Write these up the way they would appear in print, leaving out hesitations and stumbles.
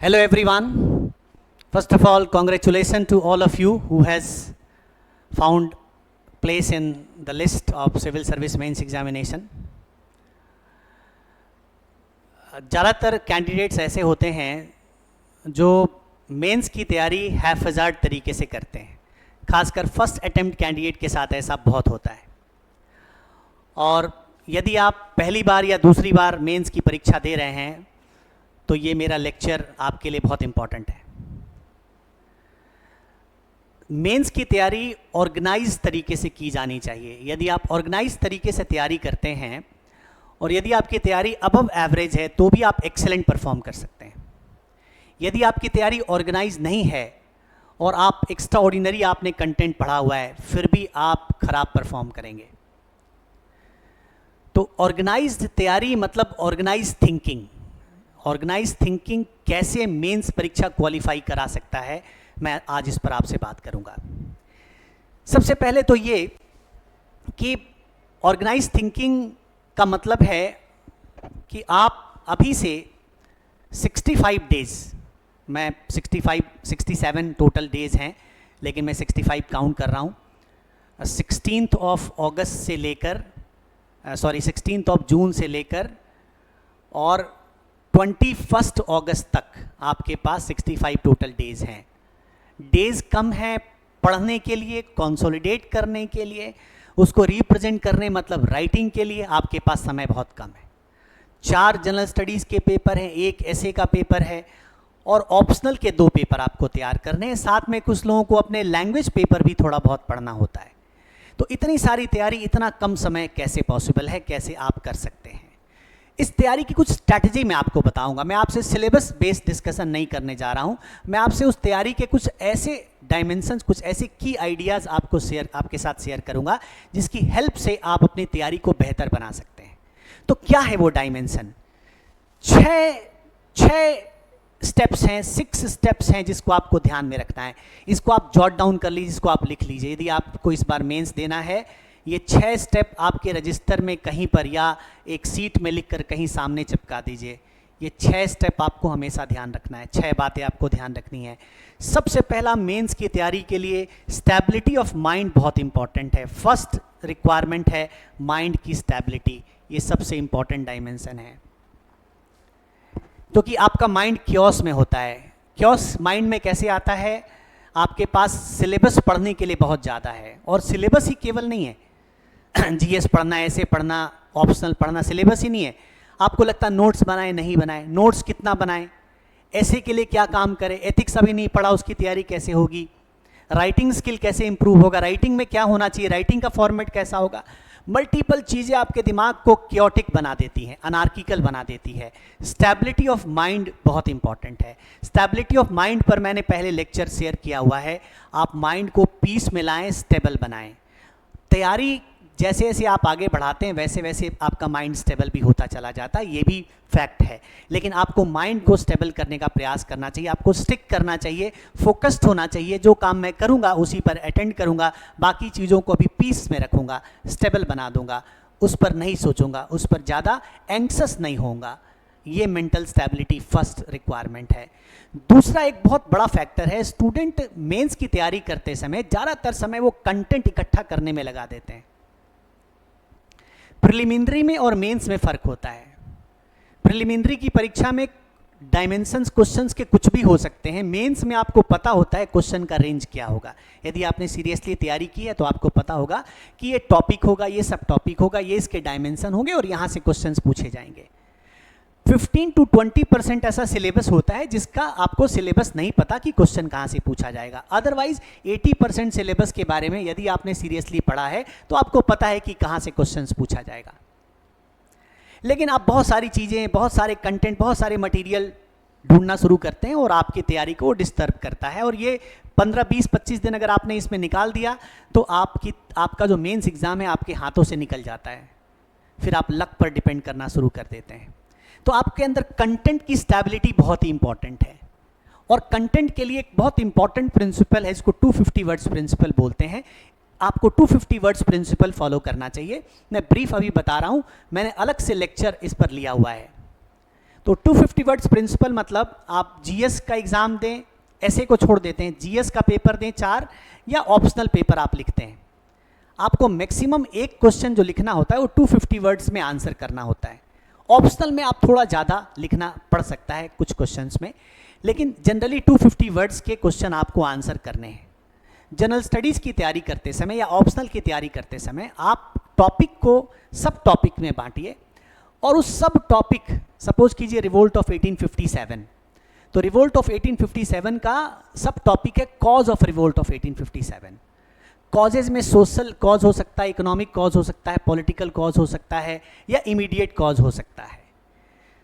Hello everyone. First of all, congratulations to all of you who has found place in the list of civil service mains examination. ज़्यादातर candidates ऐसे होते हैं जो mains की तैयारी हैफजार्ड तरीके से करते हैं, खासकर फर्स्ट अटेम्प्ट कैंडिडेट के साथ ऐसा बहुत होता है। और यदि आप पहली बार या दूसरी बार मेंस की परीक्षा दे रहे हैं तो ये मेरा लेक्चर आपके लिए बहुत इम्पॉर्टेंट है। मेंस की तैयारी ऑर्गेनाइज तरीके से की जानी चाहिए। यदि आप ऑर्गेनाइज तरीके से तैयारी करते हैं और यदि आपकी तैयारी अबव एवरेज है तो भी आप एक्सेलेंट परफॉर्म कर सकते हैं। यदि आपकी तैयारी ऑर्गेनाइज नहीं है और आप एक्स्ट्रा ऑर्डिनरी आपने कंटेंट पढ़ा हुआ है फिर भी आप खराब परफॉर्म करेंगे। तो ऑर्गेनाइज्ड तैयारी मतलब ऑर्गेनाइज थिंकिंग। ऑर्गेनाइज थिंकिंग कैसे मेंस परीक्षा क्वालिफाई करा सकता है, मैं आज इस पर आपसे बात करूंगा। सबसे पहले तो ये कि ऑर्गेनाइज थिंकिंग का मतलब है कि आप अभी से 65 डेज, मैं 67 टोटल डेज हैं लेकिन मैं 65 काउंट कर रहा हूँ, 16th ऑफ जून से लेकर और 21 अगस्त तक आपके पास 65 टोटल डेज हैं। डेज कम हैं पढ़ने के लिए, कंसोलिडेट करने के लिए, उसको रिप्रेजेंट करने मतलब राइटिंग के लिए आपके पास समय बहुत कम है। 4 जनरल स्टडीज़ के पेपर हैं, 1 एसे का पेपर है और ऑप्शनल के 2 पेपर आपको तैयार करने हैं। साथ में कुछ लोगों को अपने लैंग्वेज पेपर भी थोड़ा बहुत पढ़ना होता है। तो इतनी सारी तैयारी इतना कम समय कैसे पॉसिबल है, कैसे आप कर सकते हैं? इस तैयारी की कुछ स्ट्रैटेजी मैं आपको बताऊंगा। मैं आपसे सिलेबस बेस्ड डिस्कशन नहीं करने जा रहा हूं, मैं आपसे उस तैयारी के कुछ ऐसे डायमेंशंस, कुछ ऐसे की आइडियाज़ आपके साथ शेयर करूंगा जिसकी हेल्प से आप अपनी तैयारी को बेहतर बना सकते हैं। तो क्या है वो डायमेंशन? 6 स्टेप्स हैं, 6 स्टेप्स हैं जिसको आपको ध्यान में रखना है। इसको आप जॉट डाउन कर लीजिए, इसको आप लिख लीजिए। यदि आपको इस बार मेंस देना है, ये 6 स्टेप आपके रजिस्टर में कहीं पर या एक सीट में लिखकर कहीं सामने चिपका दीजिए। ये 6 स्टेप आपको हमेशा ध्यान रखना है, 6 बातें आपको ध्यान रखनी है। सबसे पहला, मेंस की तैयारी के लिए स्टेबिलिटी ऑफ माइंड बहुत इंपॉर्टेंट है। फर्स्ट रिक्वायरमेंट है माइंड की स्टेबिलिटी, ये सबसे इंपॉर्टेंट डायमेंशन है क्योंकि आपका माइंड क्योस में होता है। क्योस माइंड में कैसे आता है? आपके पास सिलेबस पढ़ने के लिए बहुत ज़्यादा है और सिलेबस ही केवल नहीं है, जीएस पढ़ना, ऐसे पढ़ना, ऑप्शनल पढ़ना, सिलेबस ही नहीं है। आपको लगता है नोट्स बनाए, नहीं बनाए, नोट्स कितना बनाएं, ऐसे के लिए क्या काम करें, एथिक्स अभी नहीं पढ़ा उसकी तैयारी कैसे होगी, राइटिंग स्किल कैसे इंप्रूव होगा, राइटिंग में क्या होना चाहिए, राइटिंग का फॉर्मेट कैसा होगा। मल्टीपल चीज़ें आपके दिमाग को क्योटिक बना देती हैं, अनार्किकल बना देती है। स्टेबिलिटी ऑफ माइंड बहुत इंपॉर्टेंट है। स्टेबिलिटी ऑफ माइंड पर मैंने पहले लेक्चर शेयर किया हुआ है। आप माइंड को पीस में लाएं, स्टेबल बनाएं। तैयारी जैसे जैसे आप आगे बढ़ाते हैं वैसे वैसे आपका माइंड स्टेबल भी होता चला जाता है, ये भी फैक्ट है। लेकिन आपको माइंड को स्टेबल करने का प्रयास करना चाहिए, आपको स्टिक करना चाहिए, फोकस्ड होना चाहिए। जो काम मैं करूंगा उसी पर अटेंड करूंगा, बाकी चीज़ों को भी पीस में रखूंगा, स्टेबल बना दूंगा, उस पर नहीं सोचूंगा, उस पर ज़्यादा एंक्सस नहीं होऊंगा। ये मेंटल स्टेबिलिटी फर्स्ट रिक्वायरमेंट है। दूसरा एक बहुत बड़ा फैक्टर है, स्टूडेंट मेंस की तैयारी करते समय ज़्यादातर समय वो कंटेंट इकट्ठा करने में लगा देते हैं। प्रिलिमिनरी में और मेंस में फ़र्क होता है। प्रिलिमिनरी की परीक्षा में डायमेंशंस क्वेश्चंस के कुछ भी हो सकते हैं, मेंस में आपको पता होता है क्वेश्चन का रेंज क्या होगा। यदि आपने सीरियसली तैयारी की है तो आपको पता होगा कि ये टॉपिक होगा, ये सब टॉपिक होगा, ये इसके डायमेंशन होंगे और यहाँ से क्वेश्चंस पूछे जाएंगे। 15 to 20% ऐसा सिलेबस होता है जिसका आपको सिलेबस नहीं पता कि क्वेश्चन कहाँ से पूछा जाएगा। अदरवाइज 80% सिलेबस के बारे में यदि आपने सीरियसली पढ़ा है तो आपको पता है कि कहाँ से क्वेश्चंस पूछा जाएगा। लेकिन आप बहुत सारी चीज़ें, बहुत सारे कंटेंट, बहुत सारे मटेरियल ढूंढना शुरू करते हैं और आपकी तैयारी को डिस्टर्ब करता है। और ये 15, 20, 25 दिन अगर आपने इसमें निकाल दिया तो आपका जो मेंस एग्ज़ाम है आपके हाथों से निकल जाता है। फिर आप लक पर डिपेंड करना शुरू कर देते हैं। तो आपके अंदर कंटेंट की स्टेबिलिटी बहुत ही इंपॉर्टेंट है और कंटेंट के लिए एक बहुत इंपॉर्टेंट प्रिंसिपल है, इसको 250 वर्ड्स प्रिंसिपल बोलते हैं। आपको 250 वर्ड्स प्रिंसिपल फॉलो करना चाहिए। मैं ब्रीफ अभी बता रहा हूँ, मैंने अलग से लेक्चर इस पर लिया हुआ है। तो 250 वर्ड्स प्रिंसिपल मतलब आप जीएस का एग्जाम दें, ऐसे को छोड़ देते हैं, जीएस का पेपर दें 4 या ऑप्शनल पेपर आप लिखते हैं, आपको मैक्सिमम एक क्वेश्चन जो लिखना होता है वो 250 वर्ड्स में आंसर करना होता है। ऑप्शनल में आप थोड़ा ज़्यादा लिखना पड़ सकता है कुछ क्वेश्चंस में, लेकिन जनरली 250 वर्ड्स के क्वेश्चन आपको आंसर करने हैं। जनरल स्टडीज़ की तैयारी करते समय या ऑप्शनल की तैयारी करते समय आप टॉपिक को सब टॉपिक में बांटिए और उस सब टॉपिक, सपोज कीजिए रिवोल्ट ऑफ 1857, तो रिवोल्ट ऑफ 1857 का सब टॉपिक है cause of revolt of 1857। Causes में सोशल कॉज हो सकता है, इकोनॉमिक कॉज हो सकता है, पॉलिटिकल कॉज हो सकता है या इमीडिएट कॉज हो सकता है।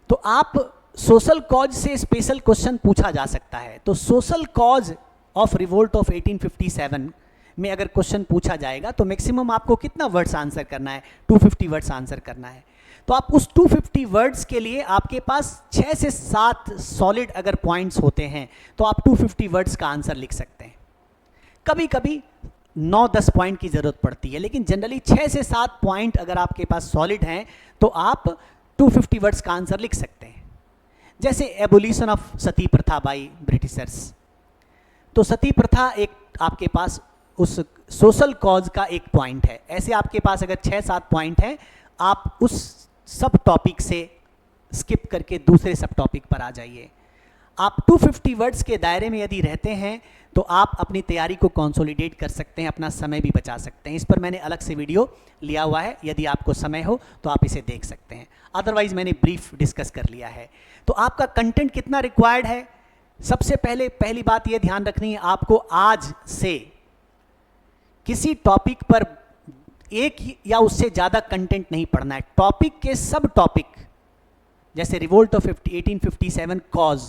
तो आप सोशल कॉज से स्पेशल क्वेश्चन पूछा जा सकता है। तो social cause of revolt of 1857 में अगर क्वेश्चन पूछा जाएगा तो मैक्सिमम आपको कितना वर्ड्स आंसर करना है, 250 वर्ड्स आंसर करना है। तो आप उस 250 वर्ड्स के लिए आपके पास 6 से 7 सॉलिड अगर पॉइंट्स होते हैं तो आप 250 वर्ड्स का आंसर लिख सकते हैं। कभी कभी 9-10 पॉइंट की ज़रूरत पड़ती है, लेकिन जनरली 6 से 7 पॉइंट अगर आपके पास सॉलिड हैं तो आप 250 वर्ड्स का आंसर लिख सकते हैं। जैसे एबोलिशन ऑफ सती प्रथा बाई ब्रिटिशर्स, तो सती प्रथा एक आपके पास उस सोशल कॉज का एक पॉइंट है। ऐसे आपके पास अगर 6-7 पॉइंट हैं, आप उस सब टॉपिक से स्किप करके दूसरे सब टॉपिक पर आ जाइए। आप 250 वर्ड्स के दायरे में यदि रहते हैं तो आप अपनी तैयारी को कंसोलिडेट कर सकते हैं, अपना समय भी बचा सकते हैं। इस पर मैंने अलग से वीडियो लिया हुआ है, यदि आपको समय हो तो आप इसे देख सकते हैं, अदरवाइज मैंने ब्रीफ डिस्कस कर लिया है। तो आपका कंटेंट कितना रिक्वायर्ड है, सबसे पहली बात ये ध्यान रखनी है, आपको आज से किसी टॉपिक पर एक या उससे ज़्यादा कंटेंट नहीं पढ़ना है। टॉपिक के सब टॉपिक, जैसे revolt of 1857 cause,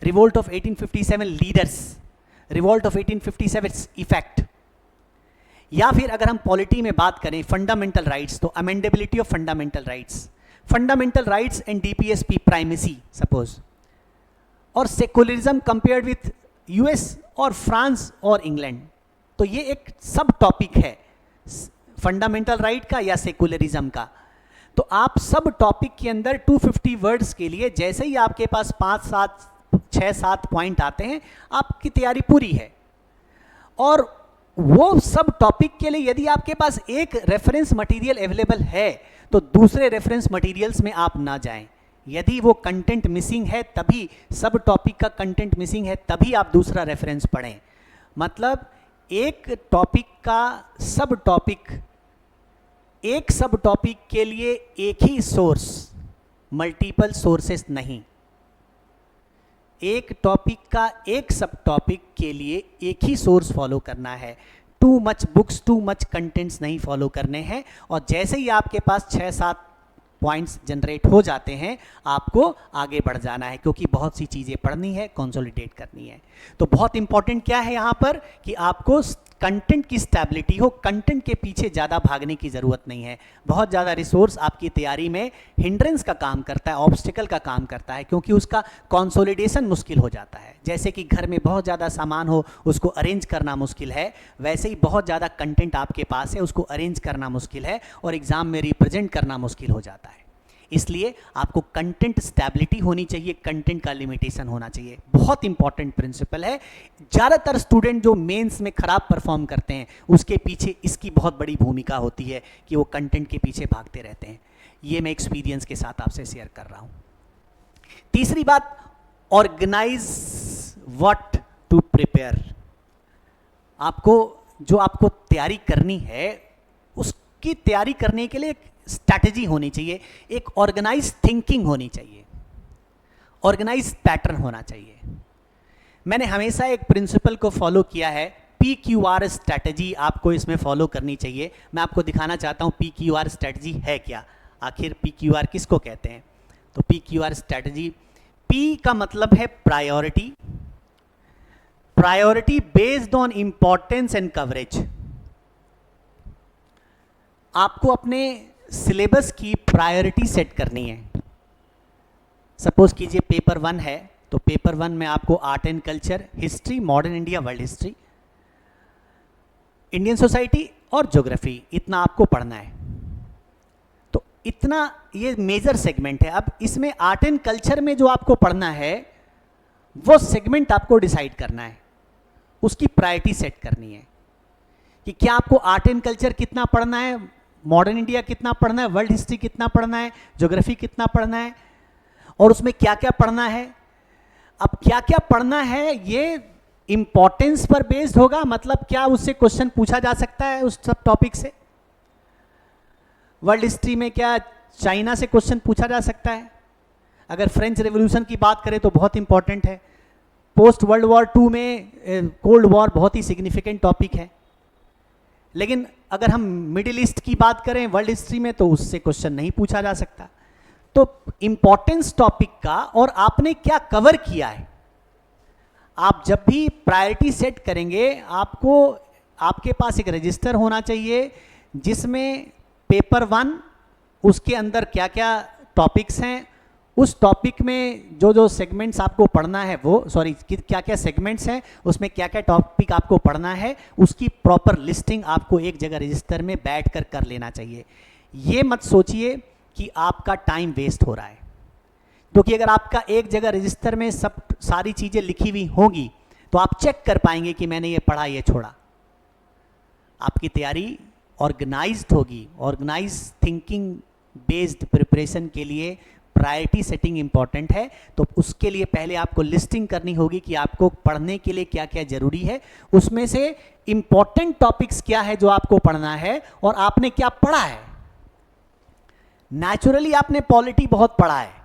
revolt of 1857 leaders, revolt of 1857 effect, या फिर अगर हम पॉलिटी में बात करें फंडामेंटल राइट्स, तो amendability of fundamental rights and DPSP primacy suppose, और सेकुलरिज्म कंपेयर्ड विथ यूएस और फ्रांस और इंग्लैंड। तो ये एक सब टॉपिक है फंडामेंटल राइट का या सेकुलरिज्म का। तो आप सब टॉपिक के अंदर 250 वर्ड्स के लिए जैसे ही आपके पास 6-7 पॉइंट आते हैं, आपकी तैयारी पूरी है। और वो सब टॉपिक के लिए यदि आपके पास एक रेफरेंस मटेरियल अवेलेबल है तो दूसरे रेफरेंस मटेरियल्स में आप ना जाएं। यदि वो कंटेंट मिसिंग है, तभी सब टॉपिक का कंटेंट मिसिंग है, तभी आप दूसरा रेफरेंस पढ़ें। मतलब एक टॉपिक का सब टॉपिक, एक सब टॉपिक के लिए एक ही सोर्स, मल्टीपल सोर्सेस नहीं। एक टॉपिक का एक सब टॉपिक के लिए एक ही सोर्स फॉलो करना है। Too much books, too much contents नहीं फॉलो करने हैं। और जैसे ही आपके पास 6-7 पॉइंट्स जनरेट हो जाते हैं, आपको आगे बढ़ जाना है, क्योंकि बहुत सी चीज़ें पढ़नी है, कंसोलिडेट करनी है। तो बहुत इंपॉर्टेंट क्या है यहाँ पर कि आपको कंटेंट की स्टेबिलिटी हो, कंटेंट के पीछे ज़्यादा भागने की ज़रूरत नहीं है। बहुत ज़्यादा रिसोर्स आपकी तैयारी में हिंड्रेंस का काम करता है, ऑब्स्टिकल का काम करता है, क्योंकि उसका कंसोलिडेशन मुश्किल हो जाता है। जैसे कि घर में बहुत ज़्यादा सामान हो, उसको अरेंज करना मुश्किल है, वैसे ही बहुत ज़्यादा कंटेंट आपके पास है, उसको अरेंज करना मुश्किल है और एग्ज़ाम में रिप्रेजेंट करना मुश्किल हो जाता है। इसलिए आपको कंटेंट स्टेबिलिटी होनी चाहिए, कंटेंट का लिमिटेशन होना चाहिए। बहुत इंपॉर्टेंट प्रिंसिपल है। ज़्यादातर स्टूडेंट जो मेंस में खराब परफॉर्म करते हैं, उसके पीछे इसकी बहुत बड़ी भूमिका होती है कि वो कंटेंट के पीछे भागते रहते हैं। ये मैं एक्सपीरियंस के साथ आपसे शेयर कर रहा हूँ। तीसरी बात, ऑर्गेनाइज व्हाट टू प्रिपेयर। आपको तैयारी करनी है, उसकी तैयारी करने के लिए एक स्ट्रैटेजी होनी चाहिए, एक ऑर्गेनाइज थिंकिंग होनी चाहिए, ऑर्गेनाइज पैटर्न होना चाहिए। मैंने हमेशा एक प्रिंसिपल को फॉलो किया है, PQR स्ट्रैटेजी आपको इसमें फॉलो करनी चाहिए। मैं आपको दिखाना चाहता हूँ PQR स्ट्रैटेजी है क्या, आखिर PQR किसको कहते हैं। तो PQR स्ट्रैटेजी, P का मतलब है priority, priority based on importance and coverage. आपको अपने सिलेबस की प्रायोरिटी सेट करनी है। सपोज कीजिए पेपर 1 है, तो पेपर 1 में आपको art and culture, history, modern India, world history, Indian society और ज्योग्राफी, इतना आपको पढ़ना है। तो इतना ये मेजर सेगमेंट है। अब इसमें आर्ट एंड कल्चर में जो आपको पढ़ना है वो सेगमेंट आपको डिसाइड करना है, उसकी प्रायोरिटी सेट करनी है कि क्या आपको आर्ट एंड कल्चर कितना पढ़ना है, मॉडर्न इंडिया कितना पढ़ना है, वर्ल्ड हिस्ट्री कितना पढ़ना है, ज्योग्राफी कितना पढ़ना है, और उसमें क्या क्या पढ़ना है। अब क्या क्या पढ़ना है ये इंपॉर्टेंस पर बेस्ड होगा, मतलब क्या उससे क्वेश्चन पूछा जा सकता है उस सब टॉपिक से। वर्ल्ड हिस्ट्री में क्या चाइना से क्वेश्चन पूछा जा सकता है, अगर फ्रेंच रेवोल्यूशन की बात करें तो बहुत इंपॉर्टेंट है। पोस्ट वर्ल्ड वॉर 2 में कोल्ड वॉर बहुत ही सिग्निफिकेंट टॉपिक है। लेकिन अगर हम मिडिल ईस्ट की बात करें वर्ल्ड हिस्ट्री में तो उससे क्वेश्चन नहीं पूछा जा सकता। तो इंपॉर्टेंस टॉपिक का और आपने क्या कवर किया है, आप जब भी प्रायोरिटी सेट करेंगे आपको आपके पास एक रजिस्टर होना चाहिए जिसमें पेपर 1 उसके अंदर क्या क्या टॉपिक्स हैं, उस टॉपिक में जो जो सेगमेंट्स आपको पढ़ना है वो क्या क्या सेगमेंट्स हैं, उसमें क्या क्या टॉपिक आपको पढ़ना है, उसकी प्रॉपर लिस्टिंग आपको एक जगह रजिस्टर में बैठकर कर लेना चाहिए। ये मत सोचिए कि आपका टाइम वेस्ट हो रहा है, क्योंकि अगर आपका एक जगह रजिस्टर में सब सारी चीज़ें लिखी हुई होंगी तो आप चेक कर पाएंगे कि मैंने ये पढ़ा ये छोड़ा। आपकी तैयारी ऑर्गेनाइज्ड होगी। ऑर्गेनाइज थिंकिंग बेस्ड प्रिपरेशन के लिए प्रायोरिटी सेटिंग इंपॉर्टेंट है। तो उसके लिए पहले आपको लिस्टिंग करनी होगी कि आपको पढ़ने के लिए क्या क्या जरूरी है, उसमें से इंपॉर्टेंट टॉपिक्स क्या है जो आपको पढ़ना है और आपने क्या पढ़ा है। नेचुरली आपने पॉलिटी बहुत पढ़ा है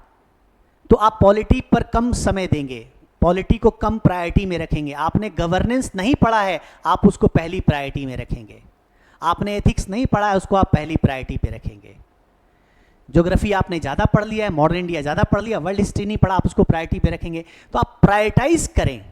तो आप पॉलिटी पर कम समय देंगे, पॉलिटी को कम प्रायोरिटी में रखेंगे। आपने गवर्नेंस नहीं पढ़ा है आप उसको पहली प्रायोरिटी में रखेंगे। आपने एथिक्स नहीं पढ़ा है उसको आप पहली प्रायोरिटी पे रखेंगे। ज्योग्राफी आपने ज़्यादा पढ़ लिया है, मॉडर्न इंडिया ज़्यादा पढ़ लिया, वर्ल्ड हिस्ट्री नहीं पढ़ा, आप उसको प्रायोरिटी पे रखेंगे। तो आप प्रायोरिटाइज करें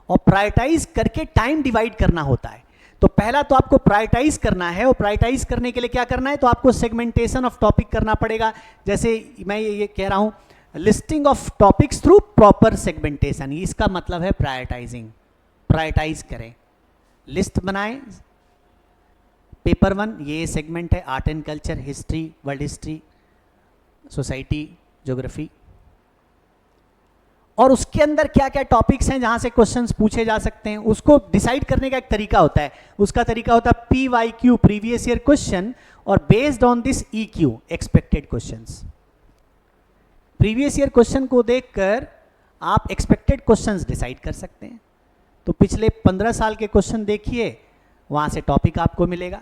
और प्रायोरिटाइज करके टाइम डिवाइड करना होता है। तो पहला तो आपको प्रायोरिटाइज करना है और प्रायोरिटाइज करने के लिए क्या करना है, तो आपको सेगमेंटेशन ऑफ टॉपिक करना पड़ेगा। जैसे मैं ये कह रहा हूँ listing of topics through proper segmentation, इसका मतलब है प्रायोरिटाइजिंग। प्रायोरिटाइज करें, लिस्ट बनाएं। पेपर 1 ये सेगमेंट है art and culture, history, world history, society, geography, और उसके अंदर क्या क्या टॉपिक्स हैं जहां से क्वेश्चंस पूछे जा सकते हैं उसको डिसाइड करने का एक तरीका होता है। उसका तरीका होता है PYQ, प्रीवियस ईयर क्वेश्चन, और based on this EQ, expected questions. Previous year question को देखकर आप एक्सपेक्टेड क्वेश्चंस डिसाइड कर सकते हैं। तो पिछले 15 साल के क्वेश्चन देखिए, वहां से टॉपिक आपको मिलेगा।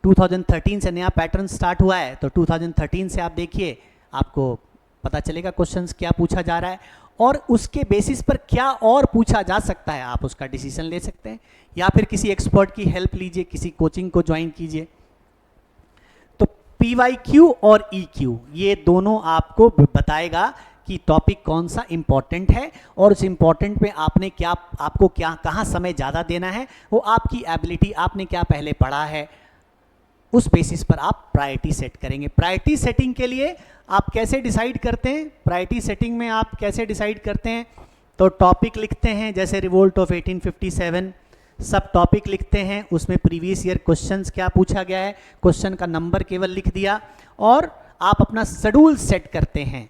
2013 से नया पैटर्न स्टार्ट हुआ है तो 2013 से आप देखिए, आपको पता चलेगा क्वेश्चंस क्या पूछा जा रहा है और उसके बेसिस पर क्या और पूछा जा सकता है, आप उसका डिसीजन ले सकते हैं या फिर किसी एक्सपर्ट की हेल्प लीजिए, किसी कोचिंग को ज्वाइन कीजिए। तो PYQ और EQ ये दोनों आपको बताएगा कि टॉपिक कौन सा इंपॉर्टेंट है और उस इंपॉर्टेंट पे आपको कहाँ समय ज़्यादा देना है, वो आपकी एबिलिटी, आपने क्या पहले पढ़ा है, उस बेसिस पर आप प्रायोरिटी सेट करेंगे। प्रायोरिटी सेटिंग के लिए आप कैसे डिसाइड करते हैं, प्रायोरिटी सेटिंग में आप कैसे डिसाइड करते हैं, तो टॉपिक लिखते हैं, जैसे रिवोल्ट ऑफ 1857, सब टॉपिक लिखते हैं, उसमें प्रीवियस ईयर क्वेश्चंस क्या पूछा गया है, क्वेश्चन का नंबर केवल लिख दिया, और आप अपना शेड्यूल सेट करते हैं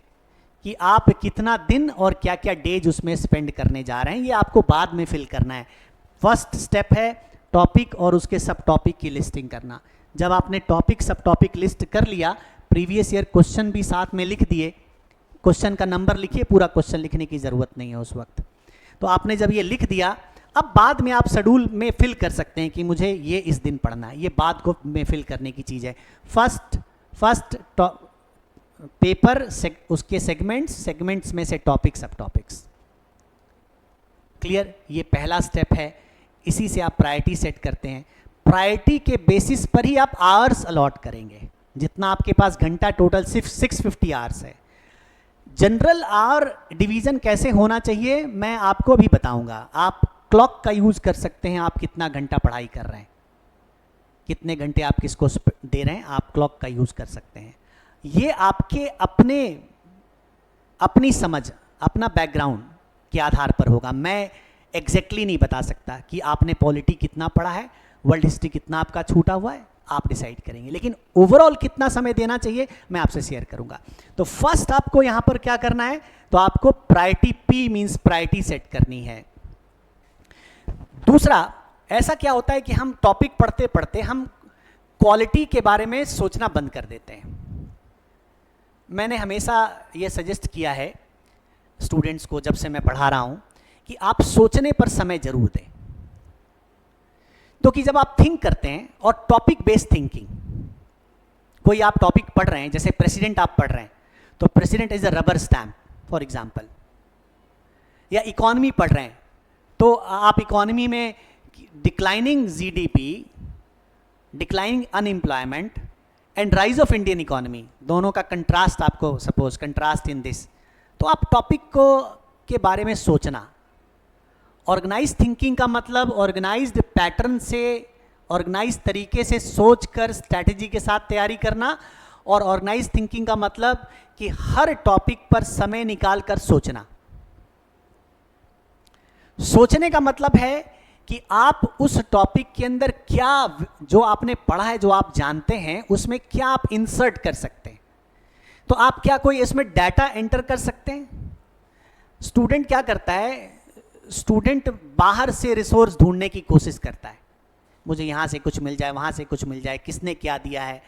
कि आप कितना दिन और क्या क्या डेज उसमें स्पेंड करने जा रहे हैं। ये आपको बाद में फिल करना है। फर्स्ट स्टेप है टॉपिक और उसके सब टॉपिक की लिस्टिंग करना। जब आपने टॉपिक सब टॉपिक लिस्ट कर लिया, प्रीवियस ईयर क्वेश्चन भी साथ में लिख दिए, क्वेश्चन का नंबर लिखिए, पूरा क्वेश्चन लिखने की ज़रूरत नहीं है उस वक्त। तो आपने जब ये लिख दिया, अब बाद में आप शेड्यूल में फिल कर सकते हैं कि मुझे ये इस दिन पढ़ना है, ये बाद को में फिल करने की चीज़ है। फर्स्ट पेपर उसके सेगमेंट्स में से टॉपिक सब टॉपिक्स। क्लियर, ये पहला स्टेप है, इसी से आप प्रायोरिटी सेट करते हैं। प्रायोरिटी के बेसिस पर ही आप आवर्स अलॉट करेंगे, जितना आपके पास घंटा टोटल सिर्फ 650 आवर्स है। जनरल आवर डिवीजन कैसे होना चाहिए मैं आपको भी बताऊंगा। आप क्लॉक का यूज कर सकते हैं, आप कितना घंटा पढ़ाई कर रहे हैं, कितने घंटे आप किसको दे रहे हैं, आप क्लॉक का यूज कर सकते हैं। ये आपके अपनी समझ, अपना बैकग्राउंड के आधार पर होगा। मैं एग्जैक्टली नहीं बता सकता कि आपने पॉलिटी कितना पढ़ा है, वर्ल्ड हिस्ट्री कितना आपका छूटा हुआ है, आप डिसाइड करेंगे, लेकिन ओवरऑल कितना समय देना चाहिए मैं आपसे शेयर करूंगा। तो फर्स्ट आपको यहां पर क्या करना है, तो आपको priority P means priority set करनी है। दूसरा, ऐसा क्या होता है कि हम टॉपिक पढ़ते पढ़ते हम क्वालिटी के बारे में सोचना बंद कर देते हैं। मैंने हमेशा ये सजेस्ट किया है स्टूडेंट्स को जब से मैं पढ़ा रहा हूं कि आप सोचने पर समय जरूर दें। तो कि जब आप थिंक करते हैं, और टॉपिक बेस्ड थिंकिंग, कोई आप टॉपिक पढ़ रहे हैं, जैसे प्रेसिडेंट आप पढ़ रहे हैं, तो president is a rubber stamp for example, या इकोनॉमी पढ़ रहे हैं, तो आप इकोनॉमी में declining GDP, declining unemployment and rise of Indian economy, दोनों का कंट्रास्ट आपको, सपोज कंट्रास्ट इन दिस, तो आप टॉपिक को के बारे में सोचना। ऑर्गेनाइज थिंकिंग का मतलब ऑर्गेनाइज्ड पैटर्न से, ऑर्गेनाइज तरीके से सोचकर स्ट्रैटेजी के साथ तैयारी करना, और ऑर्गेनाइज थिंकिंग का मतलब कि हर टॉपिक पर समय निकालकर सोचना। सोचने का मतलब है कि आप उस टॉपिक के अंदर क्या, जो आपने पढ़ा है, जो आप जानते हैं, उसमें क्या आप इंसर्ट कर सकते हैं। तो आप क्या कोई इसमें डाटा एंटर कर सकते हैं। स्टूडेंट क्या करता है, स्टूडेंट बाहर से रिसोर्स ढूंढने की कोशिश करता है, मुझे यहाँ से कुछ मिल जाए, वहाँ से कुछ मिल जाए, किसने क्या दिया है,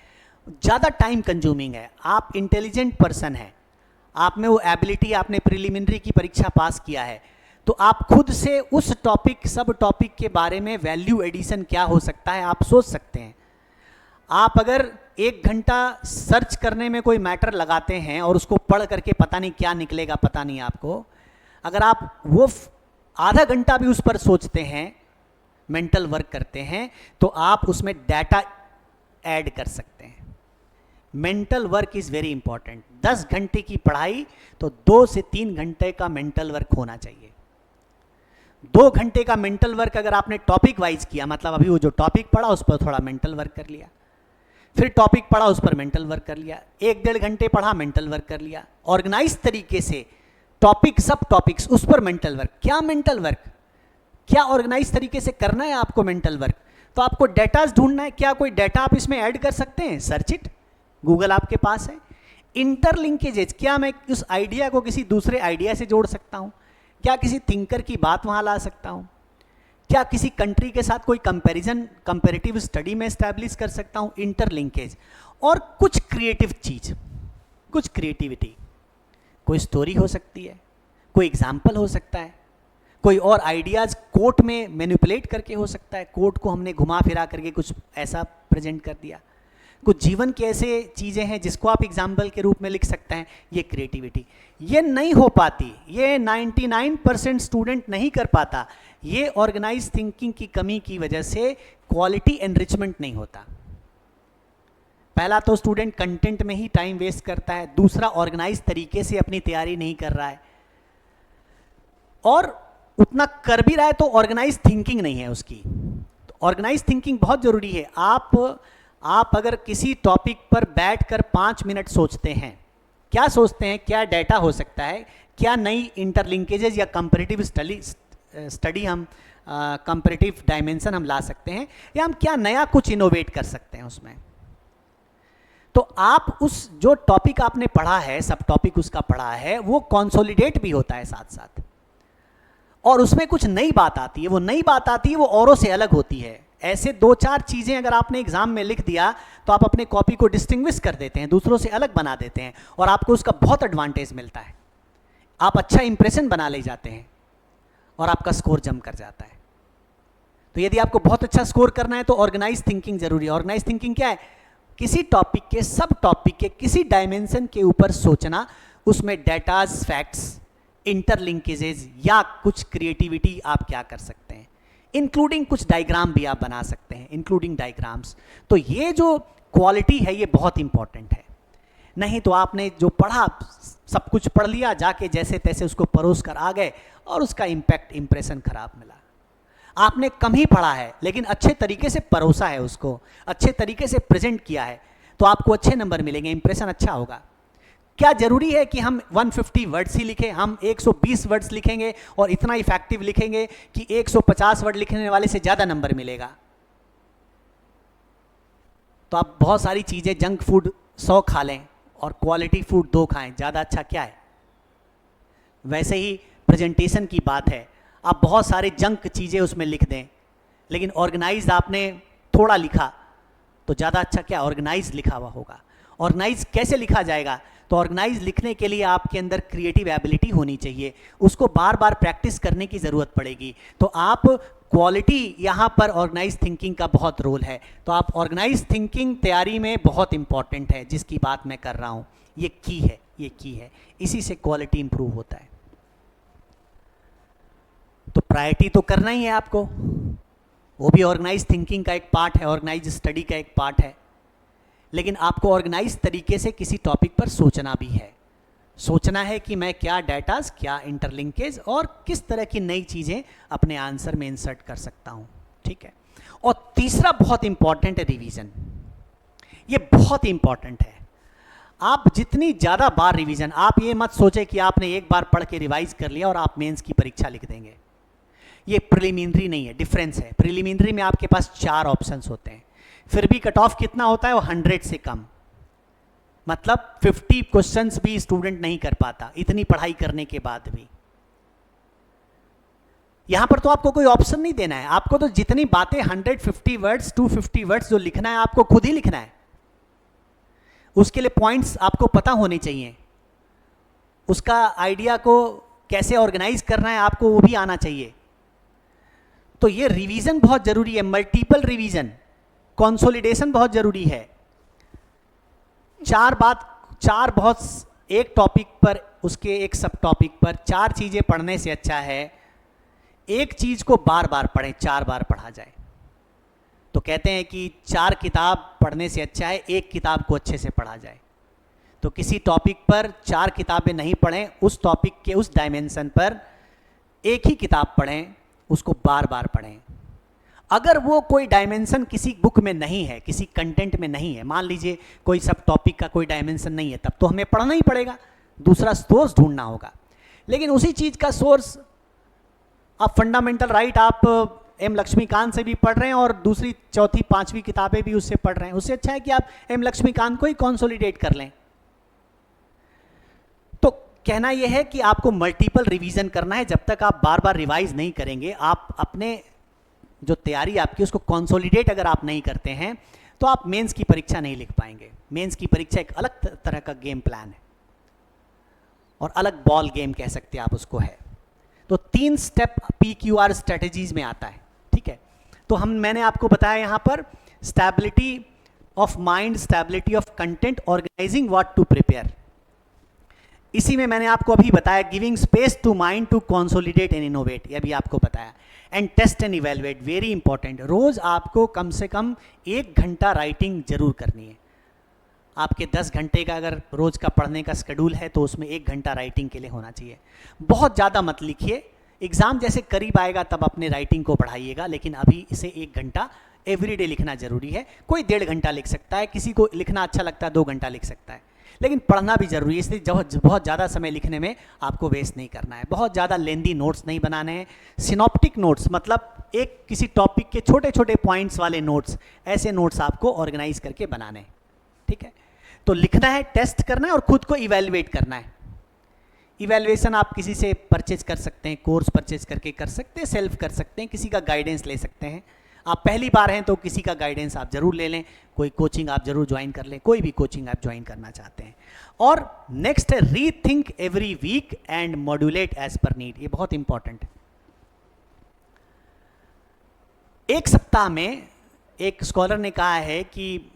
ज़्यादा टाइम कंज्यूमिंग है। आप इंटेलिजेंट पर्सन हैं, आप में वो एबिलिटी, आपने प्रिलिमिनरी की परीक्षा पास किया है, तो आप खुद से उस टॉपिक, सब टॉपिक के बारे में वैल्यू एडिशन क्या हो सकता है आप सोच सकते हैं। आप अगर 1 घंटा सर्च करने में कोई मैटर लगाते हैं और उसको पढ़ करके पता नहीं क्या निकलेगा, पता नहीं आपको, अगर आप वो आधा घंटा भी उस पर सोचते हैं, मेंटल वर्क करते हैं, तो आप उसमें डाटा ऐड कर सकते हैं। Mental work is very important. 10 घंटे की पढ़ाई, तो 2 से 3 घंटे का मेंटल वर्क होना चाहिए। 2 घंटे का मेंटल वर्क अगर आपने टॉपिक वाइज किया, मतलब अभी वो जो टॉपिक पढ़ा उस पर थोड़ा मेंटल वर्क कर लिया, फिर टॉपिक पढ़ा उस पर मेंटल वर्क कर लिया, 1-1.5 घंटे पढ़ा, मेंटल वर्क कर लिया, ऑर्गेनाइज तरीके से टॉपिक, सब टॉपिक्स, उस पर मेंटल वर्क। क्या मेंटल वर्क, क्या ऑर्गेनाइज तरीके से करना है आपको मेंटल वर्क, तो आपको डेटाज ढूंढना है। क्या कोई डेटा आप इसमें ऐड कर सकते हैं, सर्च इट, गूगल आपके पास है। इंटरलिंकेजेज, क्या मैं उस आइडिया को किसी दूसरे आइडिया से जोड़ सकता हूं, क्या किसी थिंकर की बात वहां ला सकता हूं, क्या किसी कंट्री के साथ कोई कंपैरिजन, कंपैरेटिव स्टडी में एस्टैब्लिश कर सकता हूं, इंटरलिंकेज। और कुछ क्रिएटिव चीज, कुछ क्रिएटिविटी, कोई स्टोरी हो सकती है, कोई एग्जाम्पल हो सकता है, कोई और आइडियाज कोट में मैनिपुलेट करके हो सकता है, कोट को हमने घुमा फिरा करके कुछ ऐसा प्रेजेंट कर दिया। कुछ जीवन की ऐसे चीज़ें हैं जिसको आप एग्जाम्पल के रूप में लिख सकते हैं। ये क्रिएटिविटी, ये नहीं हो पाती, ये 99% स्टूडेंट नहीं कर पाता। ये ऑर्गेनाइज थिंकिंग की कमी की वजह से क्वालिटी एनरिचमेंट नहीं होता। पहला तो स्टूडेंट कंटेंट में ही टाइम वेस्ट करता है, दूसरा ऑर्गेनाइज तरीके से अपनी तैयारी नहीं कर रहा है, और उतना कर भी रहा है तो ऑर्गेनाइज थिंकिंग नहीं है उसकी। तो ऑर्गेनाइज थिंकिंग बहुत जरूरी है। आप अगर किसी टॉपिक पर बैठकर 5 मिनट सोचते हैं, क्या सोचते हैं, क्या डाटा हो सकता है, क्या नई इंटरलिंकेजेज या कंपैरेटिव स्टडी हम कंपैरेटिव डायमेंशन हम ला सकते हैं, या हम क्या नया कुछ इनोवेट कर सकते हैं उसमें। तो आप उस जो टॉपिक आपने पढ़ा है, सब टॉपिक उसका पढ़ा है, वो कंसोलिडेट भी होता है साथ साथ, और उसमें कुछ नई बात आती है। वो नई बात आती है, वो औरों से अलग होती है। ऐसे 2-4 चीज़ें अगर आपने एग्जाम में लिख दिया तो आप अपने कॉपी को डिस्टिंग्विश कर देते हैं, दूसरों से अलग बना देते हैं, और आपको उसका बहुत एडवांटेज मिलता है। आप अच्छा इंप्रेशन बना ले जाते हैं और आपका स्कोर जम कर जाता है। तो यदि आपको बहुत अच्छा स्कोर करना है तो ऑर्गेनाइज थिंकिंग जरूरी है। ऑर्गेनाइज थिंकिंग क्या है, किसी टॉपिक के, सब टॉपिक के किसी डायमेंशन के ऊपर सोचना, उसमें डेटाज, फैक्ट्स, इंटरलिंकेजेज या कुछ क्रिएटिविटी आप क्या कर सकते हैं, इंक्लूडिंग कुछ डायग्राम भी आप बना सकते हैं, इंक्लूडिंग डायग्राम्स। तो ये जो क्वालिटी है ये बहुत इंपॉर्टेंट है। नहीं तो आपने जो पढ़ा, सब कुछ पढ़ लिया, जाके जैसे तैसे उसको परोस कर आ गए और उसका इम्पैक्ट, इंप्रेशन खराब मिला। आपने कम ही पढ़ा है लेकिन अच्छे तरीके से परोसा है, उसको अच्छे तरीके से प्रेजेंट किया है, तो आपको अच्छे नंबर मिलेंगे, इंप्रेशन अच्छा होगा। क्या जरूरी है कि हम 150 वर्ड्स ही लिखें? हम 120 वर्ड्स लिखेंगे और इतना इफेक्टिव लिखेंगे कि 150 वर्ड लिखने वाले से ज़्यादा नंबर मिलेगा। तो आप बहुत सारी चीज़ें जंक फूड 100 खा लें और क्वालिटी फूड 2 खाएं, ज़्यादा अच्छा क्या है? वैसे ही प्रेजेंटेशन की बात है, आप बहुत सारे जंक चीज़ें उसमें लिख दें, लेकिन ऑर्गेनाइज आपने थोड़ा लिखा तो ज़्यादा अच्छा क्या? ऑर्गेनाइज लिखा हुआ होगा। ऑर्गेनाइज कैसे लिखा जाएगा? तो ऑर्गेनाइज लिखने के लिए आपके अंदर क्रिएटिव एबिलिटी होनी चाहिए, उसको बार बार प्रैक्टिस करने की ज़रूरत पड़ेगी। तो आप क्वालिटी, यहाँ पर ऑर्गेनाइज थिंकिंग का बहुत रोल है। तो आप ऑर्गेनाइज थिंकिंग तैयारी में बहुत इंपॉर्टेंट है, जिसकी बात मैं कर रहा हूँ, ये की है, ये की है, इसी से क्वालिटी इंप्रूव होता है। तो प्रायोरिटी तो करना ही है आपको, वो भी ऑर्गेनाइज थिंकिंग का एक पार्ट है, ऑर्गेनाइज स्टडी का एक पार्ट है। लेकिन आपको ऑर्गेनाइज तरीके से किसी टॉपिक पर सोचना भी है। सोचना है कि मैं क्या डेटास, क्या इंटरलिंकेज और किस तरह की नई चीज़ें अपने आंसर में इंसर्ट कर सकता हूँ, ठीक है। और तीसरा बहुत इंपॉर्टेंट है रिवीजन। ये बहुत इंपॉर्टेंट है। आप जितनी ज़्यादा बार रिवीजन, आप ये मत सोचें कि आपने एक बार पढ़ के रिवाइज कर लिया और आप मेंस की परीक्षा लिख देंगे। ये प्रिलिमिनरी नहीं है, डिफरेंस है। प्रिलिमिनरी में आपके पास 4 ऑप्शंस होते हैं, फिर भी कट ऑफ कितना होता है? वो 100 से कम, मतलब 50 क्वेश्चंस भी स्टूडेंट नहीं कर पाता इतनी पढ़ाई करने के बाद भी। यहां पर तो आपको कोई ऑप्शन नहीं देना है, आपको तो जितनी बातें 150 वर्ड्स 250 वर्ड्स जो लिखना है आपको खुद ही लिखना है। उसके लिए पॉइंट्स आपको पता होने चाहिए, उसका आइडिया को कैसे ऑर्गेनाइज करना है आपको वो भी आना चाहिए। तो ये रिवीजन बहुत जरूरी है, मल्टीपल रिवीजन, कंसोलिडेशन बहुत जरूरी है। 4 बहुत, एक टॉपिक पर उसके एक सब टॉपिक पर 4 चीजें पढ़ने से अच्छा है एक चीज को बार बार पढ़ें, 4 बार पढ़ा जाए। तो कहते हैं कि 4 किताब पढ़ने से अच्छा है एक किताब को अच्छे से पढ़ा जाए। तो किसी टॉपिक पर 4 किताबें नहीं पढ़ें, उस टॉपिक के उस डायमेंशन पर एक ही किताब पढ़ें, उसको बार बार पढ़ें। अगर वो कोई डायमेंशन किसी बुक में नहीं है, किसी कंटेंट में नहीं है, मान लीजिए कोई सब टॉपिक का कोई डायमेंशन नहीं है, तब तो हमें पढ़ना ही पड़ेगा, दूसरा सोर्स ढूंढना होगा। लेकिन उसी चीज़ का सोर्स, आप फंडामेंटल राइट आप एम लक्ष्मीकांत से भी पढ़ रहे हैं और दूसरी, चौथी, 5वीं किताबें भी उससे पढ़ रहे हैं, उससे अच्छा है कि आप एम लक्ष्मीकांत को ही कंसोलिडेट कर लें। तो कहना यह है कि आपको मल्टीपल रिवीजन करना है। जब तक आप बार बार रिवाइज नहीं करेंगे, आप अपने जो तैयारी आपकी उसको कंसोलिडेट अगर आप नहीं करते हैं, तो आप मेंस की परीक्षा नहीं लिख पाएंगे। मेंस की परीक्षा एक अलग तरह का गेम प्लान है और अलग बॉल गेम कह सकते हैं आप उसको है। तो 3 स्टेप PQR स्ट्रेटेजीज में आता है, ठीक है। तो मैंने आपको बताया यहाँ पर stability of mind, stability of content, organising what to prepare. इसी में मैंने आपको अभी बताया giving space to mind to consolidate and innovate, ये भी आपको बताया। And test and evaluate, very important. रोज आपको कम से कम 1 घंटा राइटिंग जरूर करनी है। आपके 10 घंटे का अगर रोज का पढ़ने का शेड्यूल है तो उसमें 1 घंटा राइटिंग के लिए होना चाहिए। बहुत ज़्यादा मत लिखिए, एग्जाम जैसे करीब आएगा तब अपने राइटिंग को बढ़ाइएगा, लेकिन अभी इसे 1 घंटा एवरीडे लिखना जरूरी है। कोई 1.5 घंटा लिख सकता है, किसी को लिखना अच्छा लगता है 2 घंटा लिख सकता है, लेकिन पढ़ना भी जरूरी है। इसलिए बहुत ज़्यादा समय लिखने में आपको वेस्ट नहीं करना है। बहुत ज़्यादा लेंदी नोट्स नहीं बनाने हैं। सिनॉप्टिक नोट्स, मतलब एक किसी टॉपिक के छोटे छोटे पॉइंट्स वाले नोट्स, ऐसे नोट्स आपको ऑर्गेनाइज करके बनाने हैं, ठीक है। तो लिखना है, टेस्ट करना है और खुद को इवेलुएट करना है। इवेलुएशन आप किसी से परचेज कर सकते हैं, कोर्स परचेज करके कर सकते हैं, सेल्फ कर सकते हैं, किसी का गाइडेंस ले सकते हैं। आप पहली बार हैं तो किसी का गाइडेंस आप जरूर ले लें, कोई कोचिंग आप जरूर ज्वाइन कर लें, कोई भी कोचिंग आप ज्वाइन करना चाहते हैं। और नेक्स्ट है rethink every week and modulate as per need, ये बहुत इंपॉर्टेंट है। एक सप्ताह में, एक स्कॉलर ने कहा है कि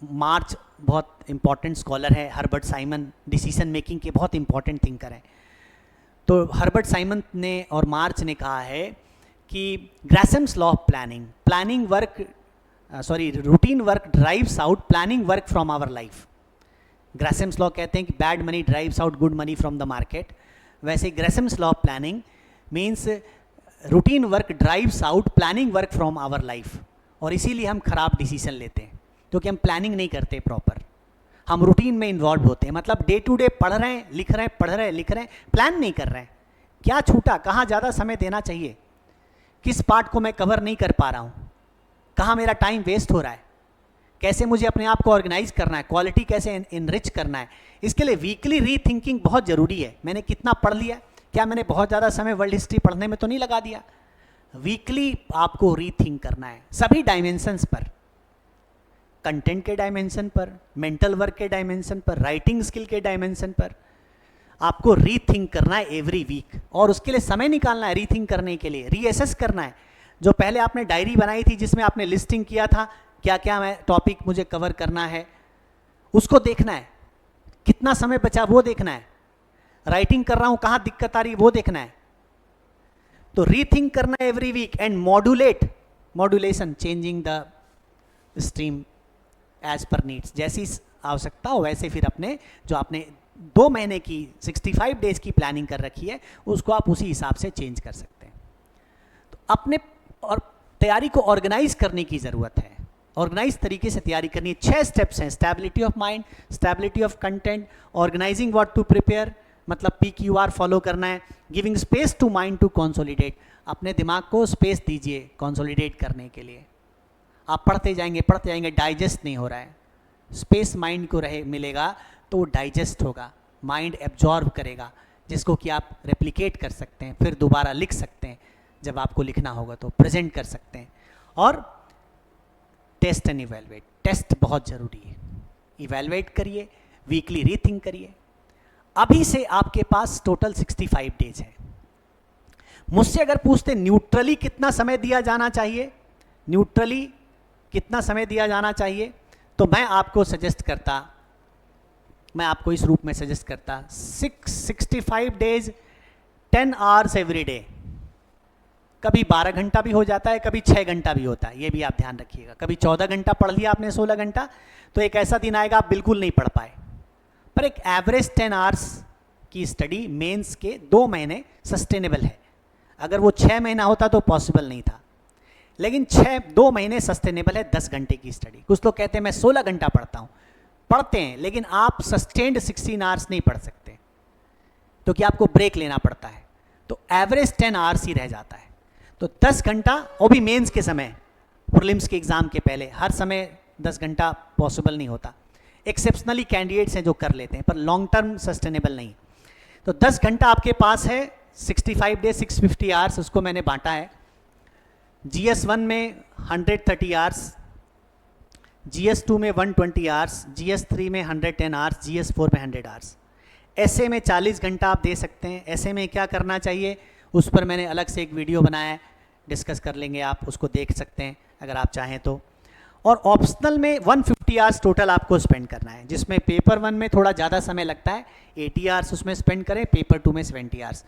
मार्च बहुत इंपॉर्टेंट स्कॉलर है, हर्बर्ट साइमन डिसीजन मेकिंग के बहुत इंपॉर्टेंट थिंकर हैं। तो हर्बर्ट साइमन ने और मार्च ने कहा है कि Gresham's law of routine work drives out planning work from our life. Gresham's law कहते हैं कि bad money drives out good money from the market. वैसे Gresham's law of planning means routine work drives out planning work from our life. और इसीलिए हम खराब decision लेते हैं, क्योंकि हम प्लानिंग नहीं करते प्रॉपर, हम रूटीन में इन्वॉल्व होते हैं। मतलब डे टू डे पढ़ रहे हैं, लिख रहे हैं, पढ़ रहे हैं, लिख रहे हैं, प्लान नहीं कर रहे हैं। क्या छूटा, कहाँ ज़्यादा समय देना चाहिए, किस पार्ट को मैं कवर नहीं कर पा रहा हूँ, कहाँ मेरा टाइम वेस्ट हो रहा है, कैसे मुझे अपने आप को ऑर्गेनाइज करना है, क्वालिटी कैसे इनरिच करना है, इसके लिए वीकली रीथिंकिंग बहुत ज़रूरी है। मैंने कितना पढ़ लिया, क्या मैंने बहुत ज़्यादा समय वर्ल्ड हिस्ट्री पढ़ने में तो नहीं लगा दिया। वीकली आपको रीथिंक करना है सभी डायमेंशंस पर, कंटेंट के डायमेंशन पर, मेंटल वर्क के डायमेंशन पर, राइटिंग स्किल के डायमेंशन पर आपको रीथिंक करना है एवरी वीक। और उसके लिए समय निकालना है रीथिंक करने के लिए, रीअसेस करना है। जो पहले आपने डायरी बनाई थी जिसमें आपने लिस्टिंग किया था क्या क्या मैं टॉपिक मुझे कवर करना है, उसको देखना है, कितना समय बचा वो देखना है, राइटिंग कर रहा हूं कहाँ दिक्कत आ रही वो देखना है। तो रीथिंक करना है every week and modulation, changing the stream as per needs, जैसी आवश्यकता हो वैसे फिर अपने जो आपने 2 महीने की 65 डेज की प्लानिंग कर रखी है उसको आप उसी हिसाब से चेंज कर सकते हैं। तो अपने और तैयारी को ऑर्गेनाइज करने की ज़रूरत है, ऑर्गेनाइज तरीके से तैयारी करनी है। 6 स्टेप्स हैं, stability of mind, stability of content, organising what to prepare, मतलब PQR फॉलो करना है, giving space to mind to consolidate, अपने दिमाग को स्पेस दीजिए कंसोलिडेट करने के लिए। आप पढ़ते जाएंगे, डाइजेस्ट नहीं हो रहा है, स्पेस माइंड को रहे मिलेगा तो वो डाइजेस्ट होगा, माइंड एब्जॉर्ब करेगा, जिसको कि आप रेप्लिकेट कर सकते हैं, फिर दोबारा लिख सकते हैं, जब आपको लिखना होगा तो प्रेजेंट कर सकते हैं। और टेस्ट एंड इवेलुएट, टेस्ट बहुत ज़रूरी है, इवेलुएट करिए, वीकली रीथिंक करिए। अभी से आपके पास टोटल 65 डेज है। मुझसे अगर पूछते न्यूट्रली कितना समय दिया जाना चाहिए, न्यूट्रली कितना समय दिया जाना चाहिए, तो मैं आपको इस रूप में सजेस्ट करता 65 डेज 10 आवर्स एवरी डे। कभी 12 घंटा भी हो जाता है, कभी 6 घंटा भी होता है, ये भी आप ध्यान रखिएगा। कभी 14 घंटा पढ़ लिया आपने, 16 घंटा, तो एक ऐसा दिन आएगा आप बिल्कुल नहीं पढ़ पाए। पर एक एवरेज 10 आवर्स की स्टडी मेंस के 2 महीने सस्टेनेबल है। अगर वो 6 महीना होता तो पॉसिबल नहीं था, लेकिन 2 महीने सस्टेनेबल है 10 घंटे की स्टडी। कुछ लोग कहते हैं मैं 16 घंटा पढ़ता हूँ, पढ़ते हैं, लेकिन आप सस्टेन्ड 16 आवर्स नहीं पढ़ सकते क्योंकि आपको ब्रेक लेना पड़ता है, तो एवरेज 10 आवर्स ही रह जाता है। तो 10 घंटा, वो भी मेंस के समय, प्रीलिम्स के एग्ज़ाम के पहले, हर समय 10 घंटा पॉसिबल नहीं होता। एक्सेप्शनली कैंडिडेट्स हैं जो कर लेते हैं, पर लॉन्ग टर्म सस्टेनेबल नहीं। तो 10 घंटा आपके पास है, 65 डेज 650 आवर्स, उसको मैंने बांटा है। GS1 में 130 आवर्स, GS2 में 120 आवर्स, GS3 में 110 आवर्स, GS4 में 100 आवर्स। ऐसे में 40 घंटा आप दे सकते हैं। ऐसे में क्या करना चाहिए उस पर मैंने अलग से एक वीडियो बनाया है, डिस्कस कर लेंगे, आप उसको देख सकते हैं अगर आप चाहें तो। और ऑप्शनल में 150 आवर्स टोटल आपको स्पेंड करना है, जिसमें पेपर 1 में थोड़ा ज़्यादा समय लगता है, 80 आवर्स उसमें स्पेंड करें, पेपर 2 में 70 आवर्स।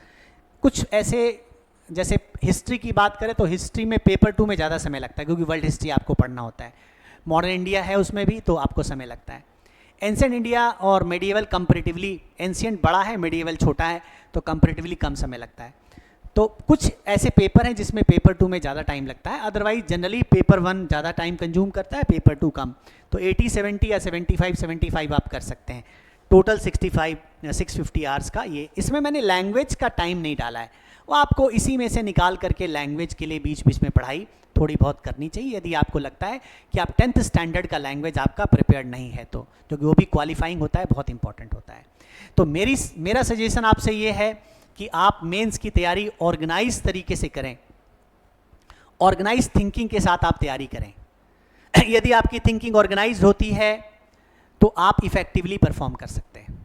कुछ ऐसे, जैसे हिस्ट्री की बात करें तो हिस्ट्री में पेपर 2 में ज़्यादा समय लगता है क्योंकि वर्ल्ड हिस्ट्री आपको पढ़ना होता है, मॉडर्न इंडिया है उसमें भी, तो आपको समय लगता है। एंशिएंट इंडिया और मेडिएवल कंपैरेटिवली, एंशिएंट बड़ा है, मेडिएवल छोटा है, तो कंपैरेटिवली कम समय लगता है। तो कुछ ऐसे पेपर हैं जिसमें पेपर 2 में ज़्यादा टाइम लगता है, अदरवाइज जनरली पेपर 1 ज़्यादा टाइम कंज्यूम करता है, पेपर 2 कम। तो 80-70 या 75-75 आप कर सकते हैं। टोटल 650 आवर्स का ये, इसमें मैंने लैंग्वेज का टाइम नहीं डाला है, वो आपको इसी में से निकाल करके लैंग्वेज के लिए बीच बीच में पढ़ाई थोड़ी बहुत करनी चाहिए, यदि आपको लगता है कि आप 10th स्टैंडर्ड का लैंग्वेज आपका प्रिपेयर्ड नहीं है तो, क्योंकि वो भी क्वालिफाइंग होता है, बहुत इंपॉर्टेंट होता है। तो मेरा सजेशन आपसे ये है कि आप मेंस की तैयारी ऑर्गेनाइज तरीके से करें, ऑर्गेनाइज थिंकिंग के साथ आप तैयारी करें। यदि आपकी थिंकिंग ऑर्गेनाइज होती है तो आप इफेक्टिवली परफॉर्म कर सकते हैं।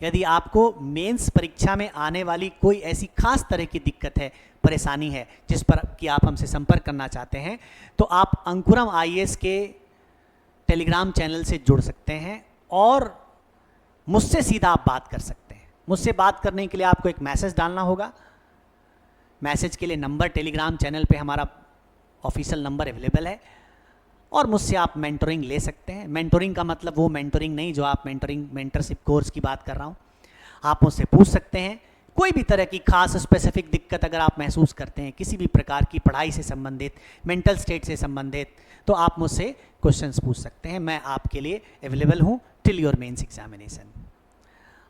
यदि आपको मेंस परीक्षा में आने वाली कोई ऐसी खास तरह की दिक्कत है, परेशानी है, जिस पर कि आप हमसे संपर्क करना चाहते हैं, तो आप अंकुरम IAS के टेलीग्राम चैनल से जुड़ सकते हैं और मुझसे सीधा आप बात कर सकते हैं। मुझसे बात करने के लिए आपको एक मैसेज डालना होगा। मैसेज के लिए नंबर टेलीग्राम चैनल पे हमारा ऑफिशियल नंबर अवेलेबल है, और मुझसे आप मेंटरिंग ले सकते हैं। मेंटरिंग का मतलब वो मेंटरिंग नहीं जो आप मेंटरशिप कोर्स की बात कर रहा हूँ। आप मुझसे पूछ सकते हैं कोई भी तरह की खास स्पेसिफिक दिक्कत अगर आप महसूस करते हैं, किसी भी प्रकार की पढ़ाई से संबंधित, मेंटल स्टेट से संबंधित, तो आप मुझसे क्वेश्चंस पूछ सकते हैं। मैं आपके लिए अवेलेबल हूँ टिल योर मेंस एग्जामिनेशन।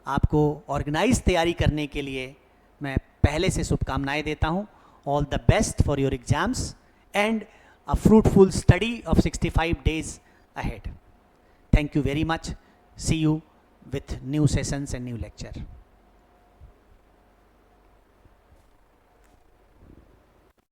आपको ऑर्गेनाइज तैयारी करने के लिए मैं पहले से शुभकामनाएं देता हूँ। All the best for your exams and a fruitful study of 65 days ahead. Thank you very much. See you with new sessions and new lecture.